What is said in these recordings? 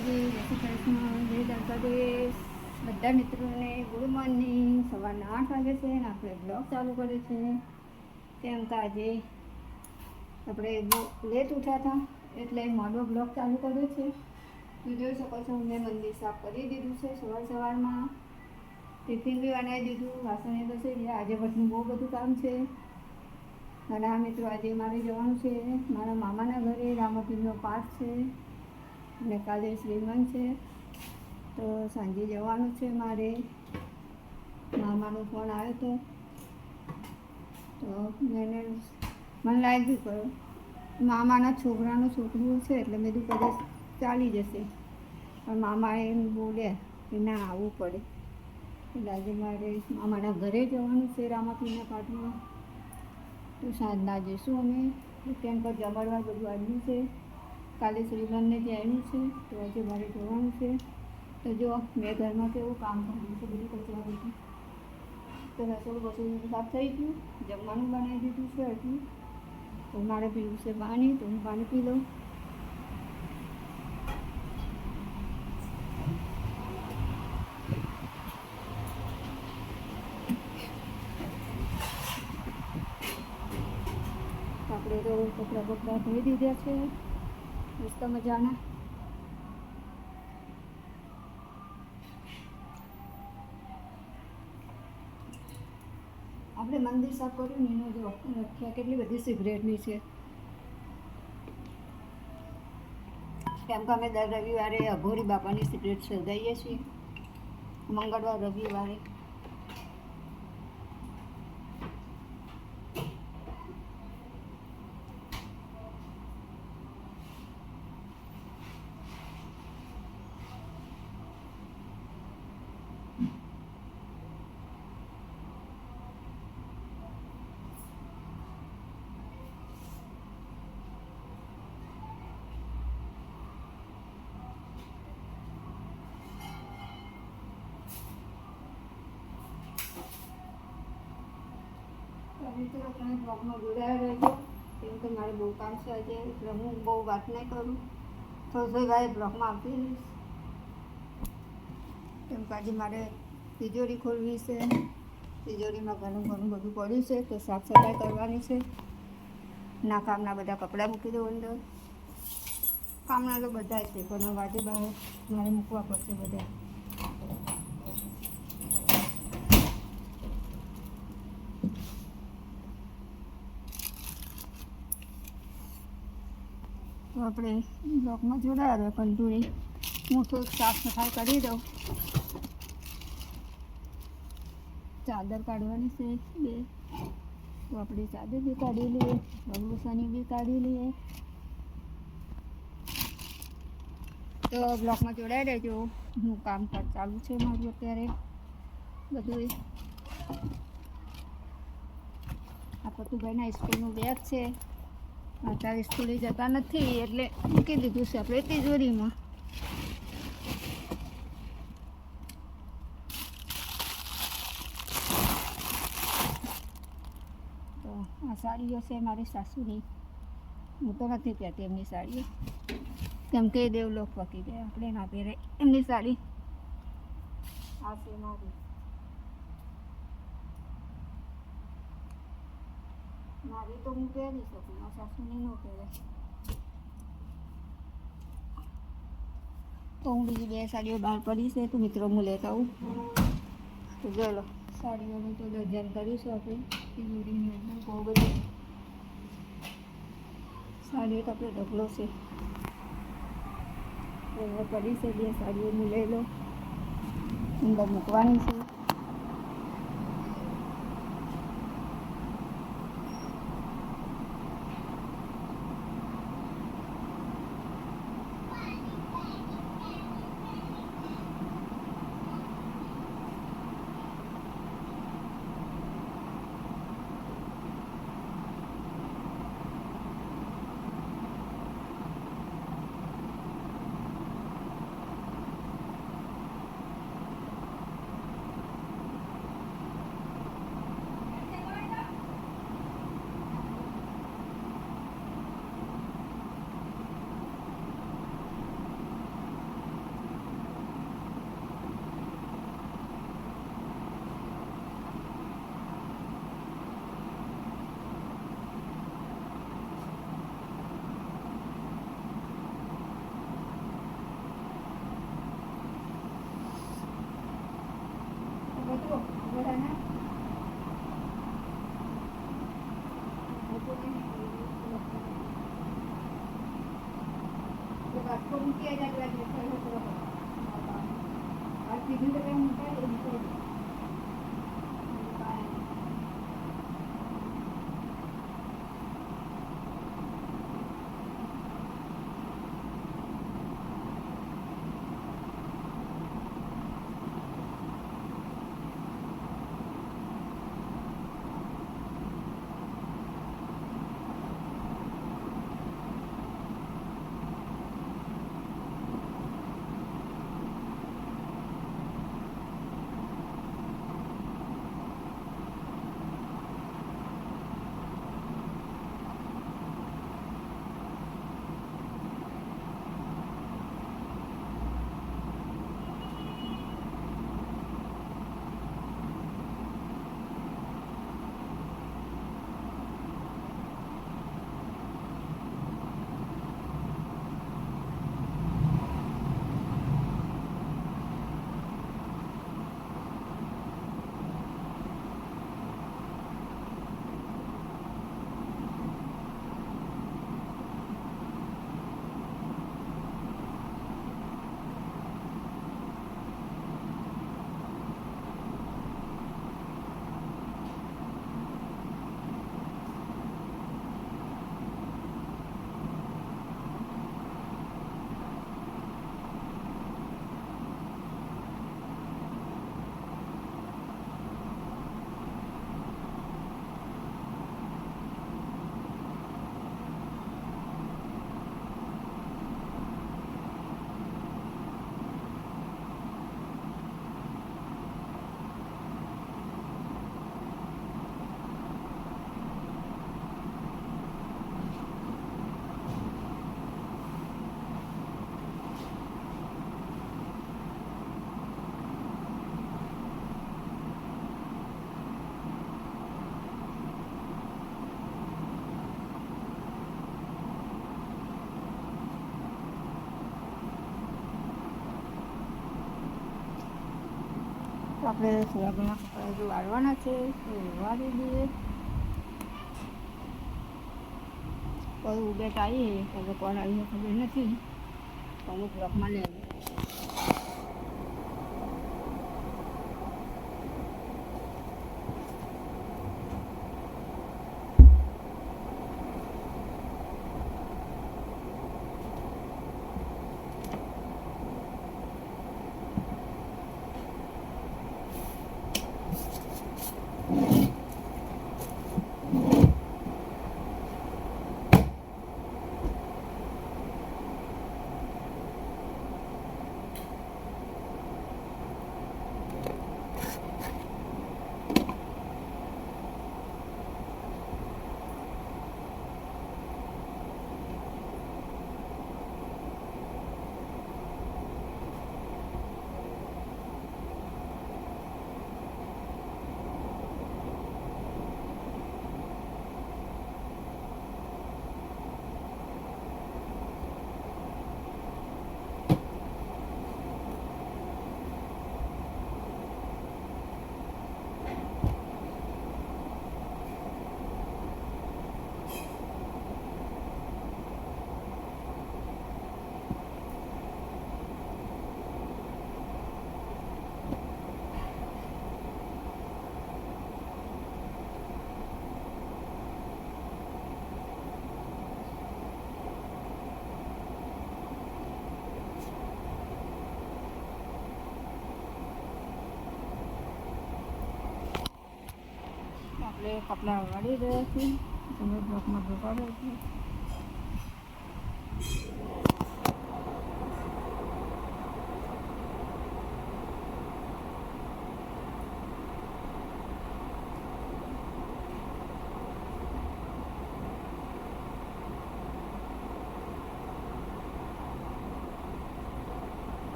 માતાજી, જય શ્રી કૃષ્ણ, જય દ્વારકાધીશ. બધા મિત્રોને ગુડ મોર્નિંગ. સવારના 8 વાગે છે અને આપણે બ્લોગ ચાલુ કર્યો છે. કેમ કે આજે આપણે લેટ ઉઠ્યા હતા એટલે મોડો બ્લોગ ચાલુ કર્યો છે. તો જોઈ શકો છો, મેં મંદિર સાફ કરી દીધું છે સવારમાં. ટિફિન બી બનાવી દીધું, વાસણ બસી ગયા. આજે બધું બહુ બધું કામ છે. અને આ મિત્રો આજે મારે જવાનું છે મારા મામાના ઘરે. રામાપીરનો પાઠ છે અને કાલે શ્રીમંત છે, તો સાંજે જવાનું છે મારે. મામાનો ફોન આવ્યો હતો તો મને લાગ્યું કરો મામાના છોકરાનું છોકરું છે એટલે મેં કીધું કદાચ ચાલી જશે, પણ મામાએ એમ બોલ્યા કે ના આવવું પડે. એટલે આજે મારે મામાના ઘરે જવાનું છે રામાપીરના પાઠમાં. તો સાંજના જઈશું અમે. કેમ કે જમણવાર બધું આવ્યું છે. કાલે શ્રીમંતને જવાનું છે તો આજે મારે જવાનું છે. તો જો મેં ઘરમાં કેવું કામ કર્યું છે, બધું કચરા બધું. તો રસોડું બધું સાફ થઈ ગયું, જમવાનું બનાવી દીધું છે હજુ. તો મારે પીવું છે પાણી, તો હું પાણી પી લઉં. આપણે તો કપડાં ધોઈ દીધા છે મસ્ત મજાના. આપણે મંદિર સાફ કર્યું ને એનો જો રખ્યા કેટલી બધી સિગરેટની છે. કેમ કે અમે દર રવિવારે અઘોરી બાપાની સિગરેટ સળગાવીએ છીએ, મંગળવાર રવિવારે. મિત્રો તમે બ્લોગમાં જોડાયા રહેજો, કેમ કે મારે બહુ કામ છે આજે, એટલે હું બહુ વાત નહીં કરું. થોડી વારે બ્લોગમાં આવતી રહીશ. કેમ કે આજે મારે તિજોરી ખોલવી છે. તિજોરીમાં ઘણું બધું પડ્યું છે, તો સાફ સફાઈ કરવાની છે. ના કામના બધા કપડાં મૂકી દઉં અંદર. કામના તો બધા છે, પણ આજે બહાર મારે મૂકવા પડશે બધા. તો આપણે બ્લોકમાં જોડાયા રહે કંટુરી. હું થોડુંક સાફ સફાઈ કરી દઉં. ચાદર કાઢવાની છે 2, તો આપણે ચાદર બી કાઢી લઈએ, ભગવસાની બી કાઢી લઈએ. તો બ્લોકમાં જોડાઈ રહેજો. હું કામકાજ ચાલુ છે મારું અત્યારે બધું. આ પતુભાઈના સ્કૂલનું બેગ છે. અત્યારે સ્કૂલે જતા નથી એટલે મૂકી દીધું છે આપણે તિજોરીમાં. તો આ સાડીઓ છે મારી સાસુની. હું તો નથી પહેરતી એમની સાડીઓ, કેમ કે દેવલોક પકી ગયા, આપણે ના પહેરે એમની સાડી. આ છે મારી તો હું પહેરી શકું, મારા સાસુની ન પહેરે. તો હું બીજી 2 સાડીઓ બહાર પડી છે, તો મિત્રો હું લેતા આવું. તો ચલો, સાડીઓનું તો દર્જન કરીશું આપણે. તિજોરીની અંદર બહુ બધી સાડીઓ તો આપણે ઢગલો છે. પડી છે 2 સાડીઓ હું લઈ લઉં, અંદર મૂકવાની છે. બાટકો મૂકી જાય લાગે થોડો આ કીધું તો કંઈ મૂકાય એ મૂકાય આપણે સોયાબીનના કપડા જો વાળવાના છે તો વાળી દઈએ કોઈ ઉડેટ આવીએ તો કોણ આવીએ ખબર નથી અમુક બ્લોકમાં લે આપણે કપડાં વાળી રહ્યા છીએ તમે બ્લોકમાં ભોગાડો છે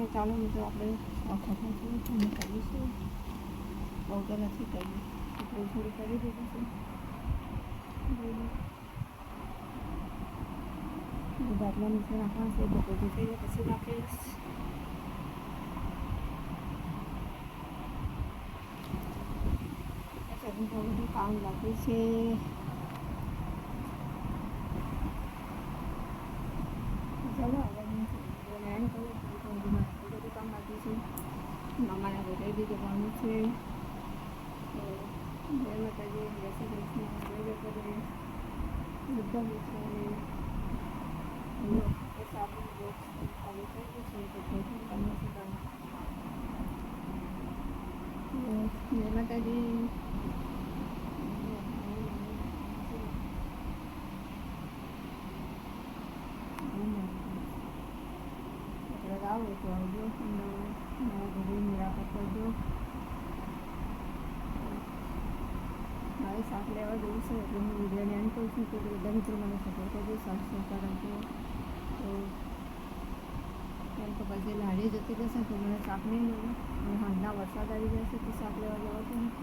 ચાલો મિત્રો આપણે વખત નથી કરીશું બહુ તો નથી કર્યું થોડી થોડી કરી દીધું છે બાટલા નીચે નાખવાનું છે બધું થઈ જાય પછી નાખીશ બધું કામ લાગ્યું છે ચાલો હવે એન્ડ કરું બધું કામ બાકી છે મામાને રોટી બી જવાનું છે તો જય માતાજી જય શ્રી કૃષ્ણ જય કરે બધા મિત્રોને સાબુ બોક્સ ચાલુ થઈ ગયું છે તો થોડું કામ નથી કામ જય માતાજી આવો તો આવજો મારા ઘરે મુલાકાત કરજો મારે શાક લેવા જવું છે એટલે હું વિડીયોને એન્ડ કરું છું તો બધા મિત્રો મને સપોર્ટ કરજો શાક સહકાર આપજો તો એમ તો પછી લાડી જતી રહેશે તો મને શાક નહીં મળે અને હાલના વરસાદ આવી જશે તો શાક લેવા જવાતું નથી